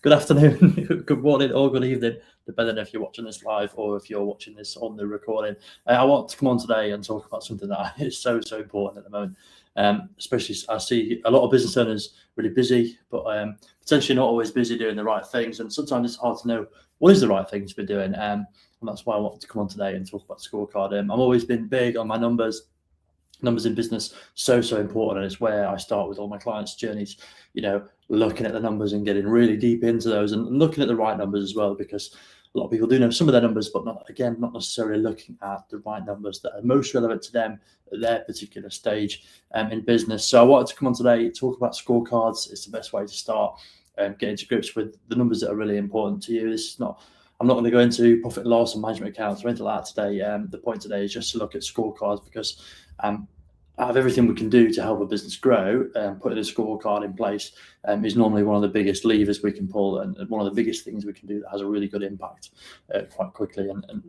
good afternoon, good morning, or good evening, depending if you're watching this live or if you're watching this on the recording. I want to come on today and talk about something that is so important at the moment. Especially I see a lot of business owners really busy, but potentially not always busy doing the right things. And sometimes it's hard to know what is the right thing to be doing. And that's why I wanted to come on today and talk about Scorecard. I've always been big on my numbers in business, so important, and it's where I start with all my clients' journeys, looking at the numbers and getting really deep into those and looking at the right numbers as well, because a lot of people do know some of their numbers, but not necessarily looking at the right numbers that are most relevant to them at their particular stage in business. So I wanted to come on today, talk about scorecards. It's the best way to start getting to grips with the numbers that are really important to you. I'm not going to go into profit and loss and management accounts or anything like that today. The point today is just to look at scorecards, because out of everything we can do to help a business grow, putting a scorecard in place is normally one of the biggest levers we can pull, and one of the biggest things we can do that has a really good impact quite quickly, and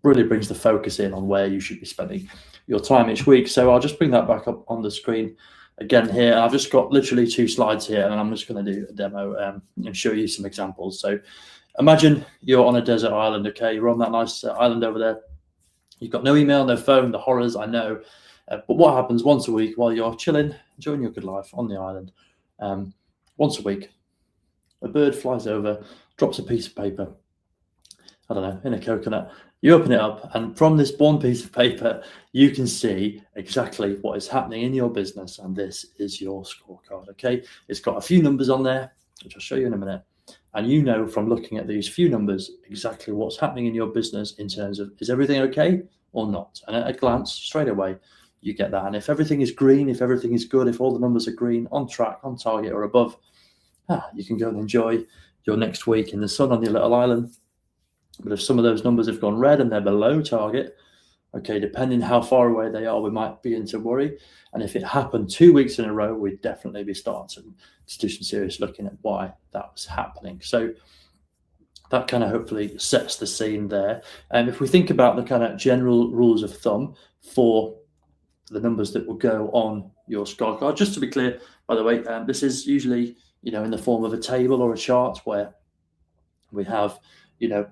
really brings the focus in on where you should be spending your time each week. So I'll just bring that back up on the screen again here. I've just got literally 2 slides here, and I'm just going to do a demo and show you some examples. So imagine you're on a desert island, okay? You're on that nice island over there. You've got no email, no phone, the horrors, I know. But what happens once a week while you're chilling, enjoying your good life on the island? Once a week, a bird flies over, drops a piece of paper, I don't know, in a coconut. You open it up, and from this one piece of paper, you can see exactly what is happening in your business, and this is your scorecard, okay? It's got a few numbers on there, which I'll show you in a minute. And you know from looking at these few numbers exactly what's happening in your business in terms of, is everything okay or not? And at a glance, straight away, you get that. And if everything is green, if everything is good, if all the numbers are green, on track, on target or above, you can go and enjoy your next week in the sun on your little island. But if some of those numbers have gone red and they're below target, okay, depending how far away they are, we might begin to worry. And if it happened 2 weeks in a row, we'd definitely be starting to do some serious looking at why that was happening. So that kind of hopefully sets the scene there. And if we think about the kind of general rules of thumb for the numbers that will go on your scorecard, just to be clear, by the way, this is usually, in the form of a table or a chart where we have, the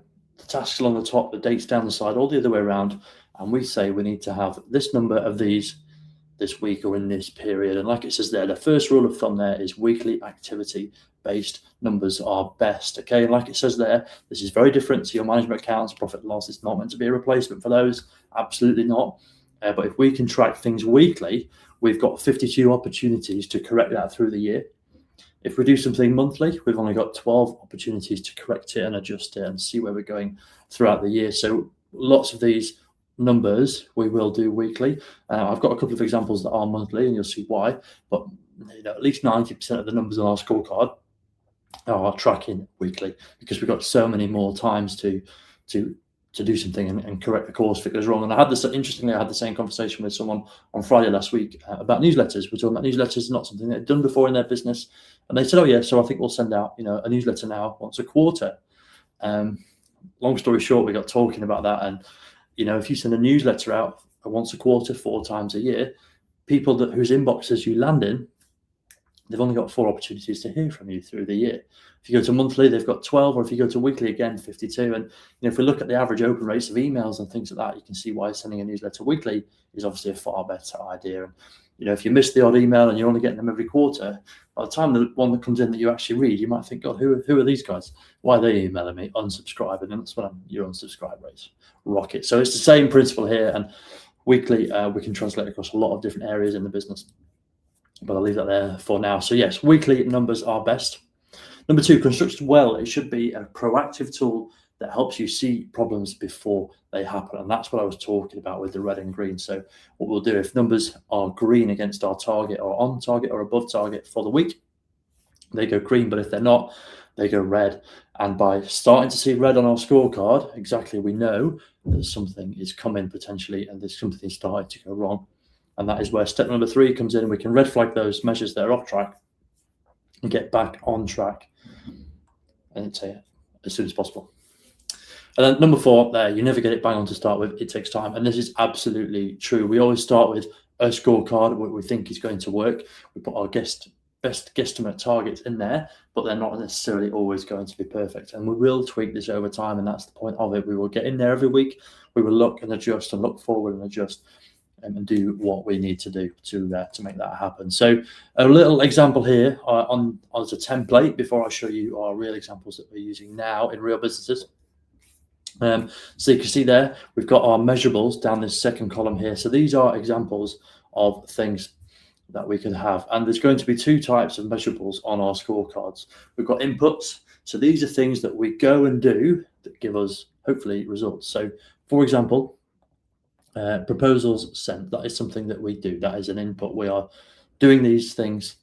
tasks along the top, the dates down the side, all the other way around. And we say we need to have this number of these this week or in this period. And like it says there, the first rule of thumb there is weekly activity-based numbers are best. Okay, and like it says there, this is very different to your management accounts, profit and loss. It's not meant to be a replacement for those. Absolutely not. But if we can track things weekly, we've got 52 opportunities to correct that through the year. If we do something monthly, we've only got 12 opportunities to correct it and adjust it and see where we're going throughout the year. So lots of these numbers we will do weekly. I've got a couple of examples that are monthly, and you'll see why. But at least 90% of the numbers on our scorecard are tracking weekly, because we've got so many more times to do something and correct the course if it goes wrong. And I had the same conversation with someone on Friday last week about newsletters. We're talking about newsletters, not something they'd done before in their business. And they said, oh yeah, so I think we'll send out, a newsletter now once a quarter. Long story short, we got talking about that. And, if you send a newsletter out once a quarter, 4 times a year, people whose inboxes you land in, they've only got 4 opportunities to hear from you through the year. If you go to monthly, they've got 12, or if you go to weekly, again, 52. And if we look at the average open rates of emails and things like that, you can see why sending a newsletter weekly is obviously a far better idea. And if you miss the odd email and you're only getting them every quarter, by the time the one that comes in that you actually read, you might think, God, who are these guys? Why are they emailing me? Unsubscribe. And that's when your unsubscribe rates rocket. So it's the same principle here. And weekly, we can translate across a lot of different areas in the business. But I'll leave that there for now. So yes, weekly numbers are best. Number 2, constructed well. It should be a proactive tool that helps you see problems before they happen. And that's what I was talking about with the red and green. So what we'll do, if numbers are green against our target or on target or above target for the week, they go green. But if they're not, they go red. And by starting to see red on our scorecard, exactly, we know that something is coming potentially, and there's something starting to go wrong. And that is where step number 3 comes in. We can red flag those measures that are off track and get back on track, and say as soon as possible. And then number 4, there, you never get it bang on to start with. It takes time. And this is absolutely true. We always start with a scorecard, what we think is going to work. We put our guest best guesstimate targets in there, but they're not necessarily always going to be perfect. And we will tweak this over time, and that's the point of it. We will get in there every week. We will look and adjust and look forward and adjust and do what we need to do to make that happen. So a little example here on as a template before I show you our real examples that we're using now in real businesses. So you can see there, we've got our measurables down this second column here. So these are examples of things that we can have. And there's going to be two types of measurables on our scorecards. We've got inputs. So these are things that we go and do that give us, hopefully, results. So, for example, proposals sent. That is something that we do. That is an input. We are doing these things.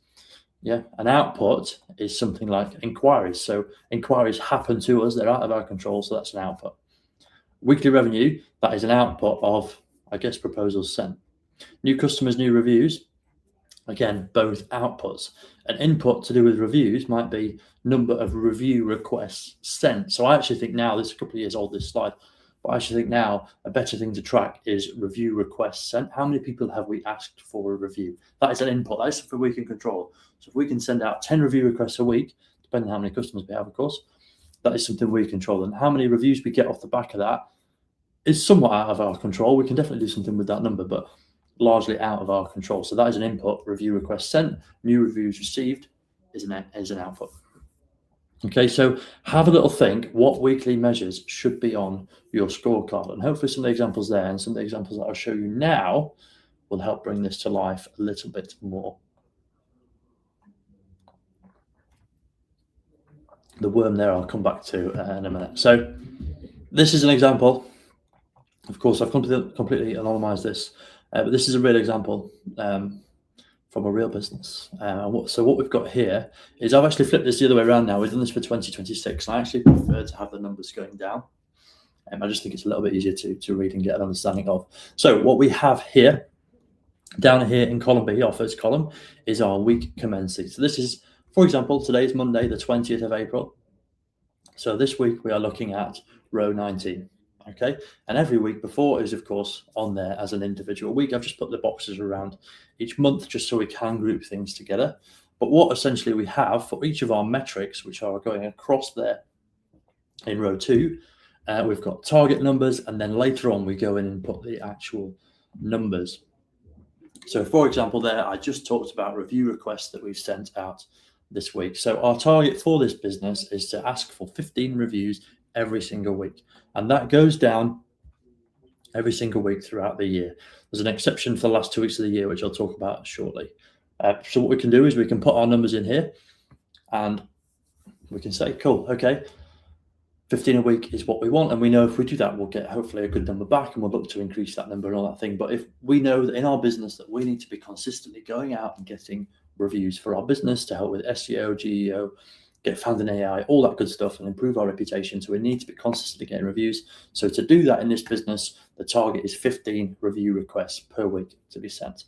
Yeah. An output is something like inquiries. So inquiries happen to us. They're out of our control. So that's an output. Weekly revenue, that is an output of, I guess, proposals sent. New customers, new reviews. Again, both outputs. An input to do with reviews might be number of review requests sent. So I actually think now, this is a couple of years old, this slide, but I actually think now a better thing to track is review requests sent. How many people have we asked for a review? That is an input. That is something we can control. So if we can send out 10 review requests a week, depending on how many customers we have, of course, that is something we control. And how many reviews we get off the back of that is somewhat out of our control. We can definitely do something with that number, but largely out of our control. So that is an input. Review requests sent, new reviews received is an output. Okay, so have a little think what weekly measures should be on your scorecard, and hopefully some of the examples there and some of the examples that I'll show you now will help bring this to life a little bit more. The worm there I'll come back to in a minute. So this is an example. Of course, I've completely anonymized this. But this is a real example from a real business. So what we've got here is I've actually flipped this the other way around now. We've done this for 2026. And I actually prefer to have the numbers going down. I just think it's a little bit easier to read and get an understanding of. So what we have here, down here in column B, our first column, is our week commencing. So this is, for example, today is Monday, the 20th of April. So this week we are looking at row 19. Okay, and every week before is, of course, on there as an individual week. I've just put the boxes around each month just so we can group things together. But what essentially we have for each of our metrics, which are going across there in row 2, we've got target numbers, and then later on we go in and put the actual numbers. So, for example, there I just talked about review requests that we've sent out this week. So our target for this business is to ask for 15 reviews every single week. And that goes down every single week throughout the year. There's an exception for the last 2 weeks of the year, which I'll talk about shortly. So what we can do is we can put our numbers in here and we can say, cool, okay, 15 a week is what we want. And we know if we do that, we'll get hopefully a good number back and we'll look to increase that number and all that thing. But if we know that in our business that we need to be consistently going out and getting reviews for our business to help with SEO, GEO, get found in AI, all that good stuff, and improve our reputation. So we need to be consistently getting reviews. So to do that in this business, the target is 15 review requests per week to be sent.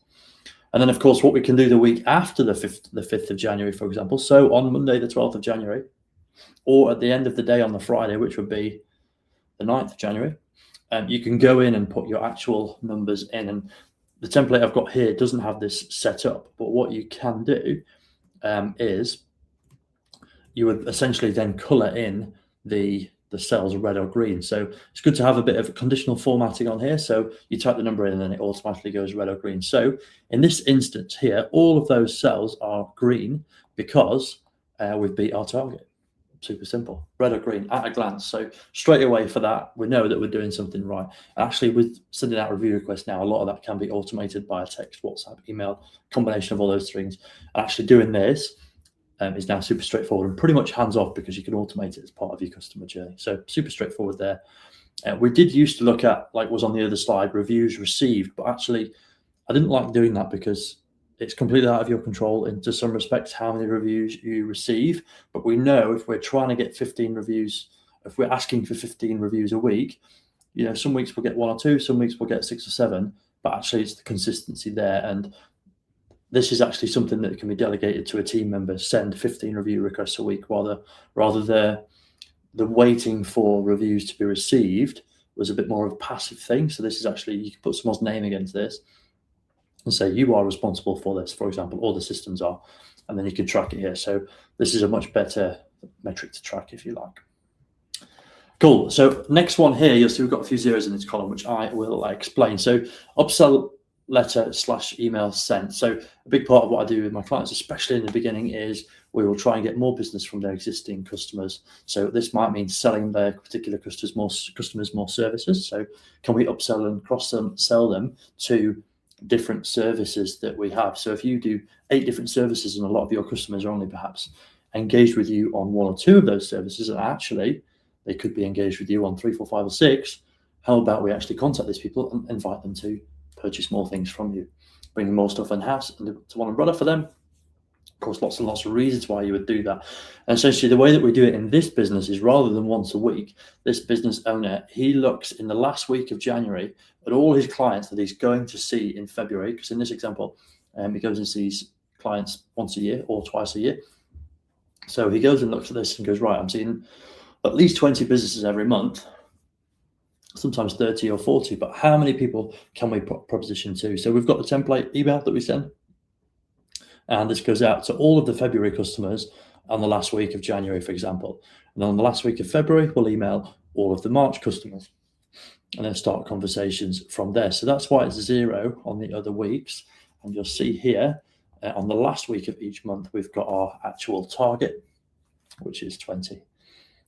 And then, of course, what we can do the week after the 5th of January, for example, so on Monday, the 12th of January, or at the end of the day on the Friday, which would be the 9th of January, you can go in and put your actual numbers in. And the template I've got here doesn't have this set up, but what you can do is you would essentially then color in the cells red or green. So it's good to have a bit of conditional formatting on here. So you type the number in and then it automatically goes red or green. So in this instance here, all of those cells are green because we've beat our target. Super simple, red or green at a glance. So straight away for that, we know that we're doing something right. Actually, with sending out review requests now, a lot of that can be automated by a text, WhatsApp, email, combination of all those things. And actually doing this is now super straightforward and pretty much hands-off because you can automate it as part of your customer journey. So super straightforward there. We did used to look at, like was on the other slide, reviews received, but actually I didn't like doing that because it's completely out of your control in to some respects how many reviews you receive. But we know if we're trying to get 15 reviews, if we're asking for 15 reviews a week, you know, some weeks we'll get 1 or 2, some weeks we'll get 6 or 7, but actually it's the consistency there. And this is actually something that can be delegated to a team member, send 15 review requests a week, rather the waiting for reviews to be received was a bit more of a passive thing. So this is actually, you can put someone's name against this and say, you are responsible for this, for example, or the systems are. and then you can track it here. So this is a much better metric to track if you like. Cool. So next one here, you'll see we've got a few zeros in this column, which I will explain. So upsell letter / email sent. So a big part of what I do with my clients, especially in the beginning, is we will try and get more business from their existing customers. So this might mean selling their particular customers more services. So can we upsell and cross-sell them to different services that we have? So if you do 8 different services and a lot of your customers are only perhaps engaged with you on 1 or 2 of those services, and actually they could be engaged with you on 3, 4, 5, or 6, how about we actually contact these people and invite them to purchase more things from you, bring more stuff in-house to one umbrella for them. Of course, lots and lots of reasons why you would do that. And essentially, the way that we do it in this business is rather than once a week, this business owner, he looks in the last week of January at all his clients that he's going to see in February, because in this example, he goes and sees clients once a year or twice a year. So he goes and looks at this and goes, right, I'm seeing at least 20 businesses every month, sometimes 30 or 40, but how many people can we proposition to? So we've got the template email that we send, and this goes out to all of the February customers on the last week of January, for example. And on the last week of February, we'll email all of the March customers and then start conversations from there. So that's why it's 0 on the other weeks. And you'll see here on the last week of each month, we've got our actual target, which is 20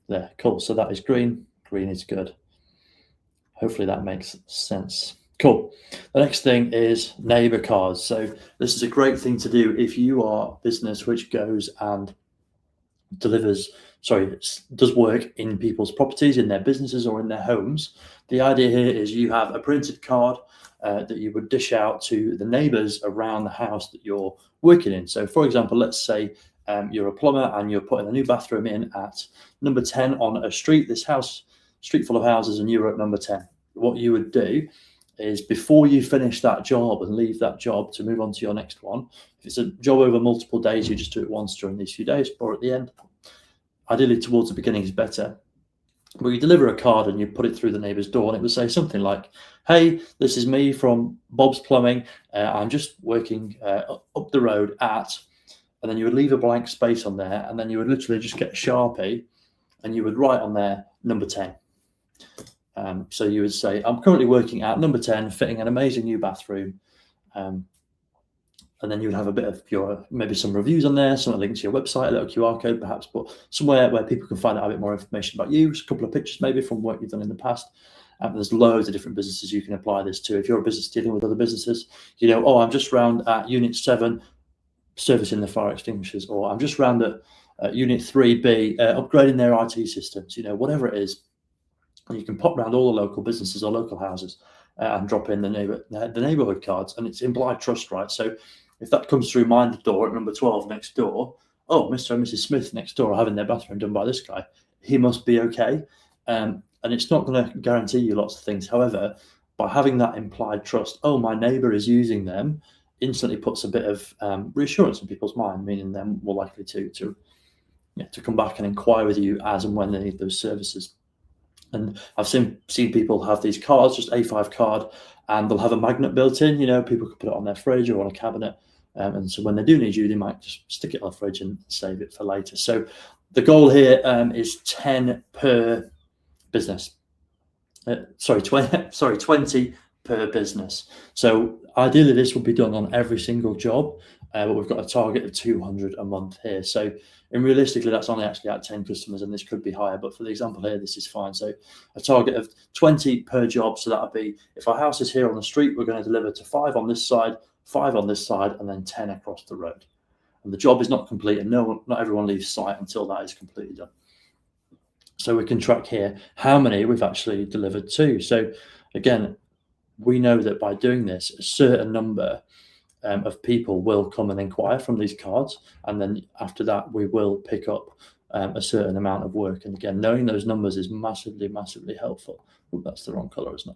there. Cool. So that is green. Green is good. Hopefully that makes sense. Cool. The next thing is neighbor cards. So this is a great thing to do if you are a business which goes and does work in people's properties, in their businesses or in their homes. The idea here is you have a printed card that you would dish out to the neighbors around the house that you're working in. So for example, let's say you're a plumber and you're putting a new bathroom in at number 10 on a street, street full of houses, and you're at number 10. What you would do is before you finish that job and leave that job to move on to your next one, if it's a job over multiple days, you just do it once during these few days or at the end. Ideally towards the beginning is better. But you deliver a card and you put it through the neighbour's door, and it would say something like, hey, this is me from Bob's Plumbing. I'm just working up the road at, and then you would leave a blank space on there, and then you would literally just get a Sharpie and you would write on there number 10. So you would say, I'm currently working at number 10, fitting an amazing new bathroom. And then you would have a bit of maybe some reviews on there, some links to your website, a little QR code perhaps, but somewhere where people can find out a bit more information about you, just a couple of pictures maybe from work you've done in the past. There's loads of different businesses you can apply this to. If you're a business dealing with other businesses, I'm just round at Unit 7, servicing the fire extinguishers, or I'm just round at Unit 3B, upgrading their IT systems, whatever it is. And you can pop around all the local businesses or local houses and drop in the neighborhood cards, and it's implied trust, right? So if that comes through my door at number 12 next door, oh, Mr. and Mrs. Smith next door are having their bathroom done by this guy, he must be okay. And it's not going to guarantee you lots of things. However, by having that implied trust, oh, my neighbor is using them, instantly puts a bit of reassurance in people's mind, meaning they're more likely to come back and inquire with you as and when they need those services. And I've seen people have these cards, just A5 card, and they'll have a magnet built in. People can put it on their fridge or on a cabinet. And so when they do need you, they might just stick it on the fridge and save it for later. So the goal here is 10 per business. 20 per business. So ideally this would be done on every single job, but we've got a target of 200 a month here. So realistically, that's only actually at 10 customers, and this could be higher, but for the example here, this is fine. So a target of 20 per job. So that would be, if our house is here on the street, we're going to deliver to 5 on this side, 5 on this side, and then 10 across the road. And the job is not complete, and not everyone leaves site until that is completely done. So we can track here how many we've actually delivered to. So again, we know that by doing this, a certain number of people will come and inquire from these cards, and then after that we will pick up a certain amount of work. And again, knowing those numbers is massively helpful. Ooh, that's the wrong color, isn't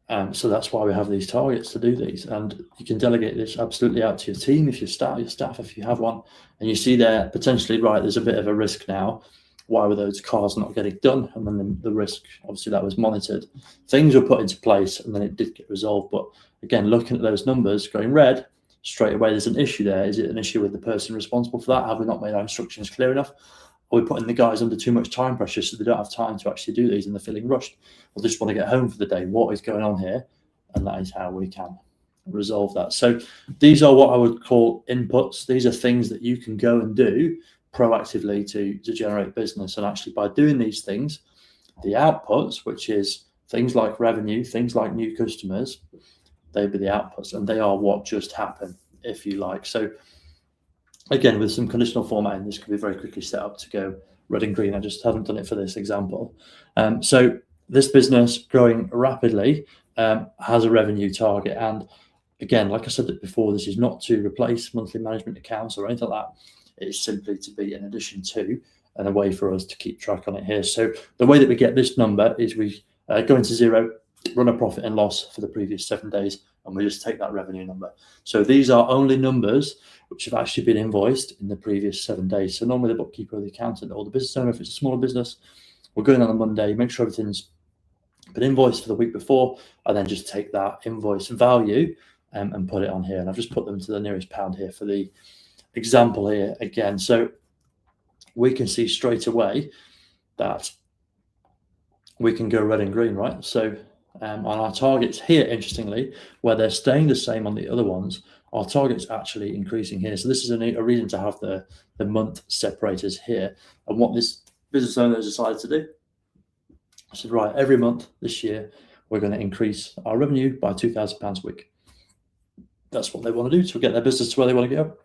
it? So that's why we have these targets to do these, and you can delegate this absolutely out to your team, if your staff if you have one, and you see there potentially, right, there's a bit of a risk now. Why were those cards not getting done? And then the risk, obviously, that was monitored. Things were put into place, and then it did get resolved. But again, looking at those numbers going red, straight away there's an issue there. Is it an issue with the person responsible for that? Have we not made our instructions clear enough? Are we putting the guys under too much time pressure so they don't have time to actually do these and they're feeling rushed? Or they just want to get home for the day? What is going on here? And that is how we can resolve that. So these are what I would call inputs. These are things that you can go and do proactively to generate business. And actually by doing these things, the outputs, which is things like revenue, things like new customers, they'd be the outputs, and they are what just happen, if you like. So again, with some conditional formatting, this can be very quickly set up to go red and green. I just haven't done it for this example. So this business growing rapidly has a revenue target. And again, like I said before, this is not to replace monthly management accounts or anything like that. It's simply to be in addition to, and a way for us to keep track on it here. So the way that we get this number is we go into zero, run a profit and loss for the previous 7 days, and we just take that revenue number. So these are only numbers which have actually been invoiced in the previous 7 days. So normally the bookkeeper or the accountant or the business owner, if it's a smaller business, we're going on a Monday, make sure everything's been invoiced for the week before, and then just take that invoice value and put it on here. And I've just put them to the nearest pound here for the example here again. So we can see straight away that we can go red and green, right? So on our targets here, interestingly, where they're staying the same on the other ones, our target's actually increasing here. So this is a reason to have the month separators here. And what this business owner has decided to do, I said, right, every month this year, we're going to increase our revenue by £2,000 a week. That's what they want to do to get their business to where they want to go.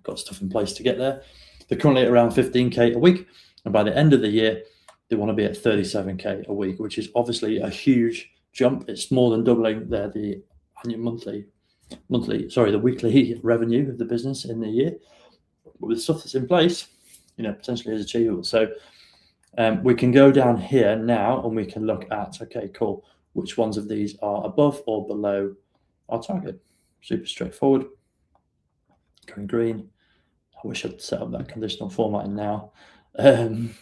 Got stuff in place to get there. They're currently at around 15K a week. And by the end of the year, they want to be at 37K a week, which is obviously a huge jump. It's more than doubling the weekly revenue of the business in the year. But with stuff that's in place, potentially is achievable. So we can go down here now and we can look at, okay, cool, which ones of these are above or below our target. Super straightforward. Going green. I wish I'd set up that conditional formatting now. And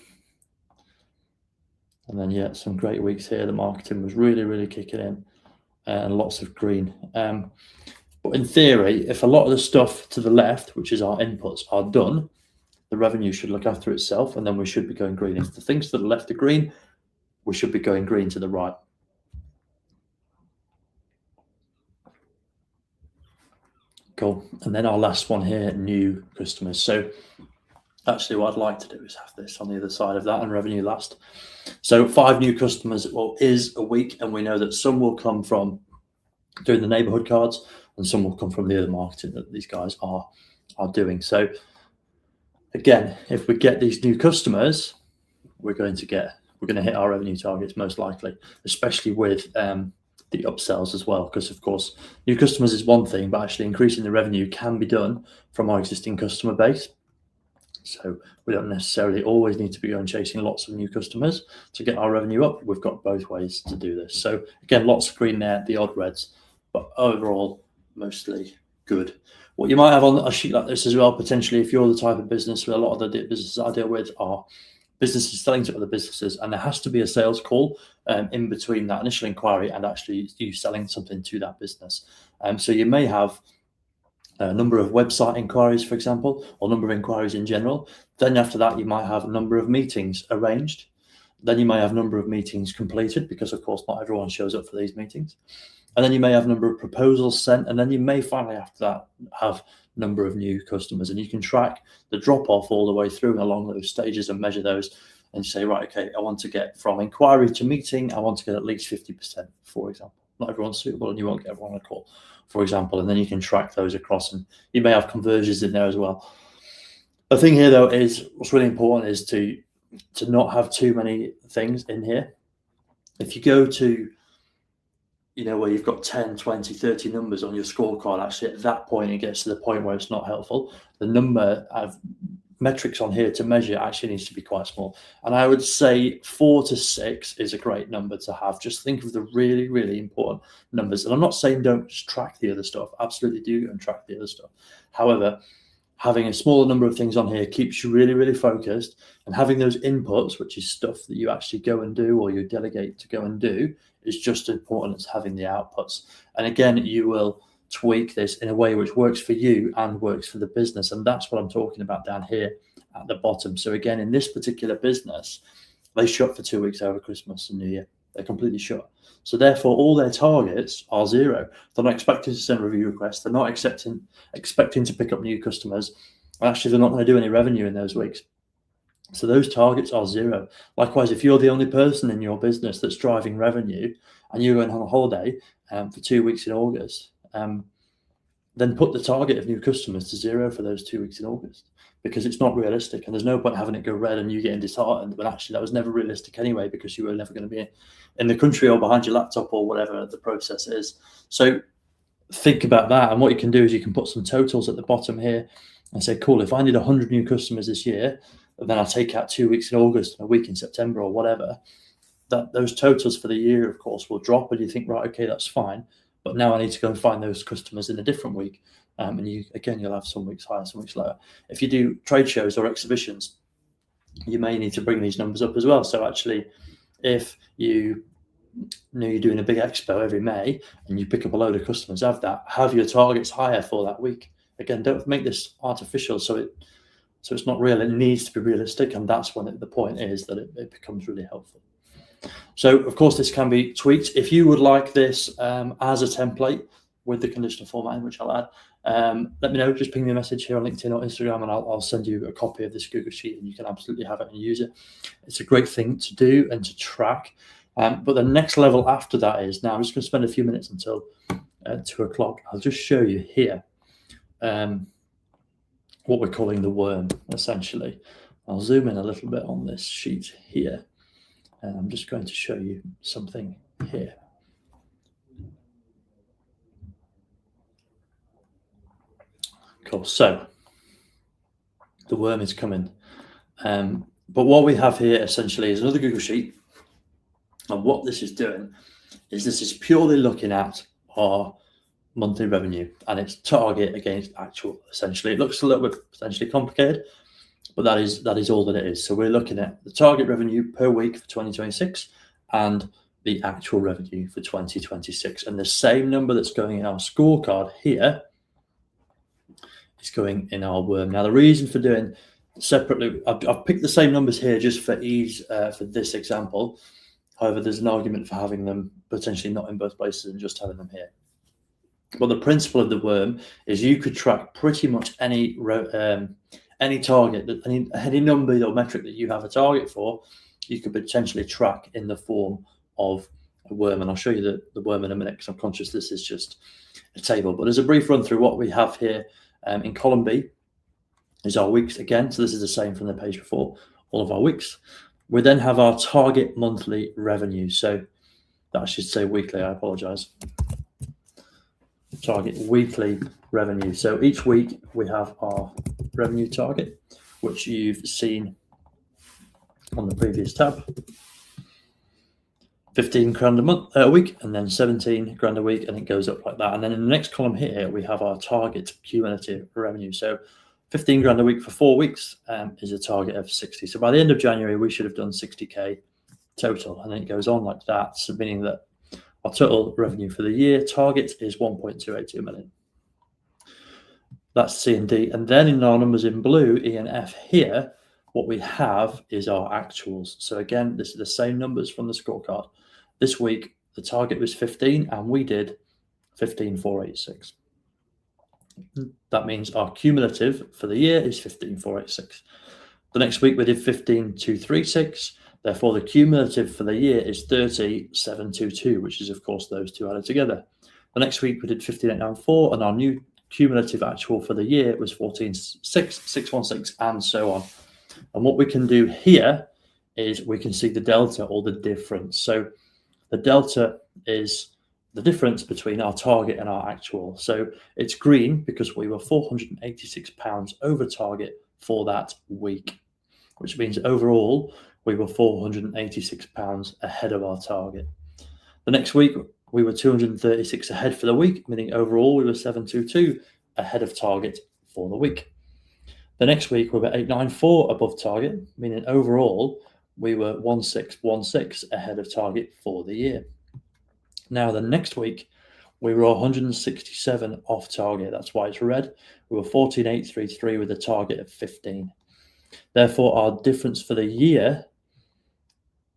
then, yeah, some great weeks here. The marketing was really, really kicking in and lots of green. But in theory, if a lot of the stuff to the left, which is our inputs, are done, the revenue should look after itself, and then we should be going green. If the things to the left are green, we should be going green to the right. Cool. And then our last one here, new customers. So actually what I'd like to do is have this on the other side of that and revenue last. So 5 new customers is a week, and we know that some will come from doing the neighborhood cards and some will come from the other marketing that these guys are doing. So again, if we get these new customers, we're going to hit our revenue targets most likely, especially with the upsells as well, because of course new customers is one thing, but actually increasing the revenue can be done from our existing customer base. So we don't necessarily always need to be going chasing lots of new customers to get our revenue up. We've got both ways to do this. So again, lots of green there, the odd reds, but overall mostly good. What you might have on a sheet like this as well, potentially, if you're the type of business with a lot of the businesses I deal with are businesses selling to other businesses, and there has to be a sales call in between that initial inquiry and actually you selling something to that business. So you may have a number of website inquiries, for example, or number of inquiries in general. Then after that, you might have a number of meetings arranged. Then you may have a number of meetings completed, because of course not everyone shows up for these meetings. And then you may have a number of proposals sent, and then you may finally after that have a number of new customers, and you can track the drop off all the way through and along those stages and measure those and say, right, okay, I want to get from inquiry to meeting, I want to get at least 50%, for example. Not everyone's suitable and you won't get everyone on a call, for example, and then you can track those across, and you may have conversions in there as well. The thing here though is what's really important is to not have too many things in here. If you go to where you've got 10, 20, 30 numbers on your scorecard, actually at that point, it gets to the point where it's not helpful. The number of metrics on here to measure actually needs to be quite small. And I would say 4 to 6 is a great number to have. Just think of the really, really important numbers. And I'm not saying don't just track the other stuff. Absolutely do and track the other stuff. However, having a smaller number of things on here keeps you really, really focused, and having those inputs, which is stuff that you actually go and do or you delegate to go and do, is just as important as having the outputs. And again, you will tweak this in a way which works for you and works for the business. And that's what I'm talking about down here at the bottom. So again, in this particular business, they shut for 2 weeks over Christmas and New Year. They're completely shut. So therefore, all their targets are zero. They're not expecting to send review requests. They're not expecting to pick up new customers. Actually, they're not going to do any revenue in those weeks. So those targets are zero. Likewise, if you're the only person in your business that's driving revenue and you're going on a holiday for 2 weeks in August, then put the target of new customers to zero for those 2 weeks in August, because it's not realistic. And there's no point having it go red and you getting disheartened when actually that was never realistic anyway, because you were never going to be in the country or behind your laptop or whatever the process is. So think about that. And what you can do is you can put some totals at the bottom here and say, cool, if I need 100 new customers this year, then I'll take out 2 weeks in August and a week in September or whatever. Those totals for the year, of course, will drop, and you think, right, okay, that's fine. But now I need to go and find those customers in a different week. And you'll have some weeks higher, some weeks lower. If you do trade shows or exhibitions, you may need to bring these numbers up as well. So actually, if you know you're doing a big expo every May and you pick up a load of customers, have your targets higher for that week. Again, don't make this artificial so it's not real. It needs to be realistic, and that's when the point is that it becomes really helpful. So, of course, this can be tweaked. If you would like this as a template with the conditional formatting, which I'll add, let me know. Just ping me a message here on LinkedIn or Instagram, and I'll send you a copy of this Google Sheet, and you can absolutely have it and use it. It's a great thing to do and to track. But the next level after that is, now I'm just going to spend a few minutes until 2 o'clock. I'll just show you here what we're calling the worm, essentially. I'll zoom in a little bit on this sheet here. And I'm just going to show you something here. Cool. So the worm is coming. But what we have here essentially is another Google Sheet. And what this is doing is this is purely looking at our monthly revenue and its target against actual, essentially. It looks a little bit potentially complicated, but that is all that it is. So we're looking at the target revenue per week for 2026 and the actual revenue for 2026. And the same number that's going in our scorecard here is going in our worm. Now, the reason for doing separately, I've picked the same numbers here just for ease for this example. However, there's an argument for having them potentially not in both places and just having them here. But the principle of the worm is you could track pretty much any target, any number or metric that you have a target for, you could potentially track in the form of a worm. And I'll show you the worm in a minute, because I'm conscious this is just a table. But as a brief run through, what we have here in column B is our weeks again. So this is the same from the page before, all of our weeks. We then have our target monthly revenue. So that should say weekly, I apologize. Target weekly revenue. So each week we have our revenue target, which you've seen on the previous tab. 15 grand a week, and then 17 grand a week, and it goes up like that. And then in the next column here, we have our target cumulative revenue. So 15 grand a week for 4 weeks is a target of 60. So by the end of January, we should have done 60K total, and then it goes on like that, so meaning that our total revenue for the year target is 1.282 million. That's C and D. And then in our numbers in blue, E and F here, what we have is our actuals. So again, this is the same numbers from the scorecard. This week, the target was 15, and we did 15,486. That means our cumulative for the year is 15,486. The next week, we did 15,236. Therefore, the cumulative for the year is 30,722, which is, of course, those two added together. The next week, we did 15,894, and our new cumulative actual for the year was 14,616, and so on. And what we can do here is we can see the delta, or the difference. So the delta is the difference between our target and our actual. So it's green because we were £486 over target for that week, which means overall we were £486 ahead of our target. The next week, we were 236 ahead for the week, meaning overall we were 722 ahead of target for the week. The next week, we were 894 above target, meaning overall we were 1616 ahead of target for the year. Now, the next week, we were 167 off target. That's why it's red. We were 14,833 with a target of 15. Therefore, our difference for the year,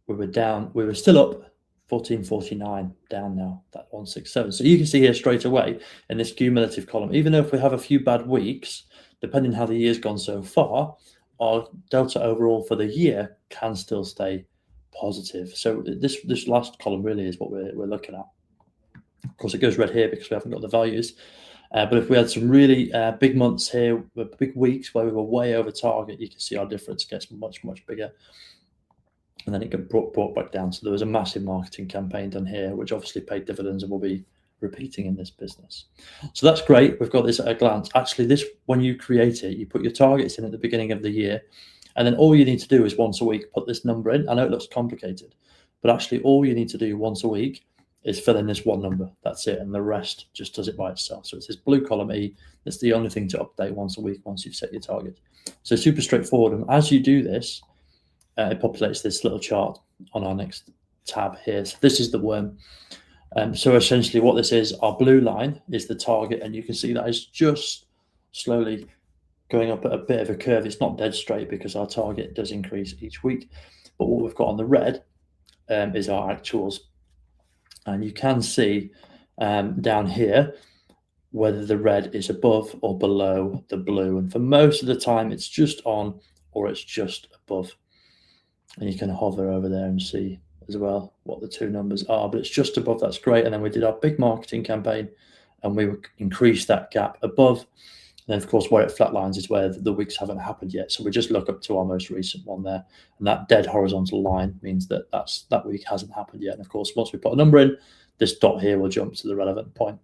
we were still up 1449, down now, that 167. So you can see here straight away in this cumulative column, even though if we have a few bad weeks, depending how the year's gone so far, our delta overall for the year can still stay positive. So this last column really is what we're looking at. Of course, it goes red here because we haven't got the values. But if we had some really big months here, big weeks where we were way over target, you can see our difference gets much, much bigger. And then it got brought back down. So there was a massive marketing campaign done here, which obviously paid dividends and will be repeating in this business. So that's great. We've got this at a glance. Actually, this, when you create it, you put your targets in at the beginning of the year, and then all you need to do is once a week put this number in. I know it looks complicated, but actually all you need to do once a week is fill in this one number. That's it, and the rest just does it by itself. So it's this blue column E. That's the only thing to update once a week once you've set your target. So super straightforward. And as you do this, it populates this little chart on our next tab here. So this is the worm. So essentially what this is, our blue line is the target, and you can see that is just slowly going up at a bit of a curve. It's not dead straight because our target does increase each week. But what we've got on the red is our actuals. And you can see down here whether the red is above or below the blue. And for most of the time, it's just on or it's just above. And you can hover over there and see as well what the two numbers are, but it's just above. That's great. And then we did our big marketing campaign and we increased that gap above. And then of course where it flatlines is where the weeks haven't happened yet. So we just look up to our most recent one there, and that dead horizontal line means that that week hasn't happened yet. And of course, once we put a number in, this dot here will jump to the relevant point.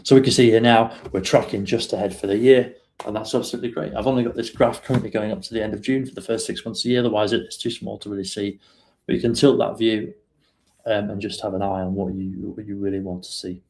So we can see here now we're tracking just ahead for the year. And that's absolutely great. I've only got this graph currently going up to the end of June for the first 6 months of the year. Otherwise, it's too small to really see. But you can tilt that view and just have an eye on what you really want to see.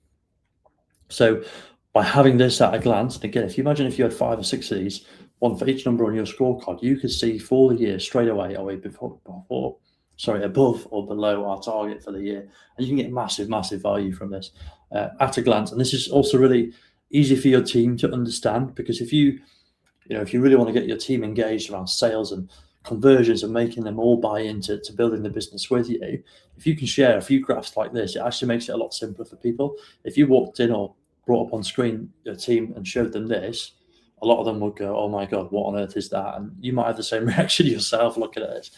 So by having this at a glance, and again, if you imagine if you had 5 or 6 of these, one for each number on your scorecard, you could see for the year straight away, are we above or below our target for the year? And you can get massive, massive value from this at a glance. And this is also really easy for your team to understand, because if you really want to get your team engaged around sales and conversions and making them all buy into building the business with you, if you can share a few graphs like this, it actually makes it a lot simpler for people. If you walked in or brought up on screen your team and showed them this, a lot of them would go, oh my God, what on earth is that? And you might have the same reaction yourself looking at this.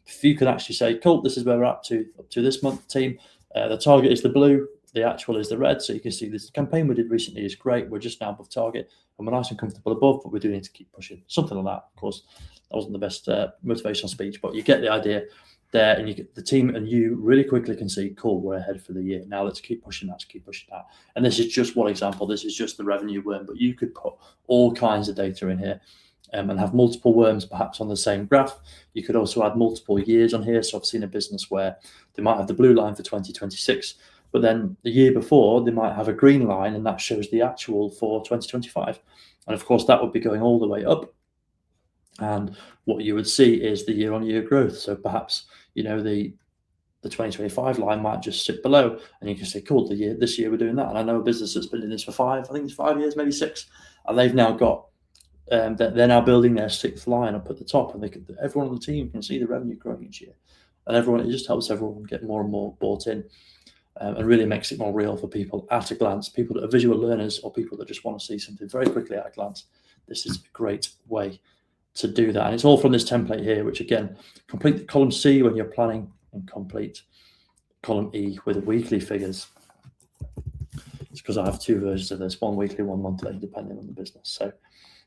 If you can actually say, cool, this is where we're up to this month, team. The target is the blue, the actual is the red. So you can see this campaign we did recently is great. We're just now above target and we're nice and comfortable above, but we do need to keep pushing. Something like that. Of course, that wasn't the best motivational speech, but you get the idea there, and you get the team and you really quickly can see, cool, we're ahead for the year. Now let's keep pushing that, And this is just one example. This is just the revenue worm, but you could put all kinds of data in here and have multiple worms perhaps on the same graph. You could also add multiple years on here. So I've seen a business where they might have the blue line for 2026, but then the year before they might have a green line, and that shows the actual for 2025. And of course, that would be going all the way up. And what you would see is the year-on-year growth. So perhaps, the 2025 line might just sit below, and you can say, cool, this year we're doing that. And I know a business that's been doing this for 5 years, maybe 6, and they've now got, they're now building their 6th line up at the top, and everyone on the team can see the revenue growing each year. And it just helps everyone get more and more bought in, and really makes it more real for people at a glance, people that are visual learners or people that just want to see something very quickly at a glance. This is a great way to do that. And it's all from this template here, which again, complete column C when you're planning and complete column E with weekly figures. It's because I have 2 versions of this, one weekly, one monthly, depending on the business. So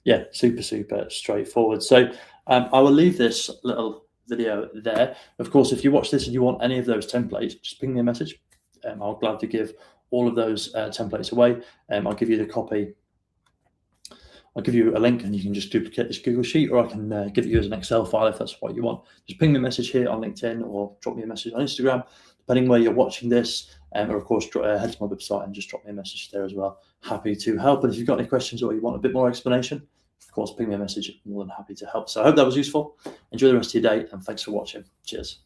yeah, super straightforward. So I will leave this little video there. Of course, if you watch this and you want any of those templates, just ping me a message. I'll glad to give all of those templates away. I'll give you the copy. I'll give you a link and you can just duplicate this Google Sheet, or I can give it you as an Excel file if that's what you want. Just ping me a message here on LinkedIn or drop me a message on Instagram, depending where you're watching this. Or of course, head to my website and just drop me a message there as well. Happy to help. And if you've got any questions or you want a bit more explanation, of course, ping me a message. I'm more than happy to help. So I hope that was useful. Enjoy the rest of your day and thanks for watching. Cheers.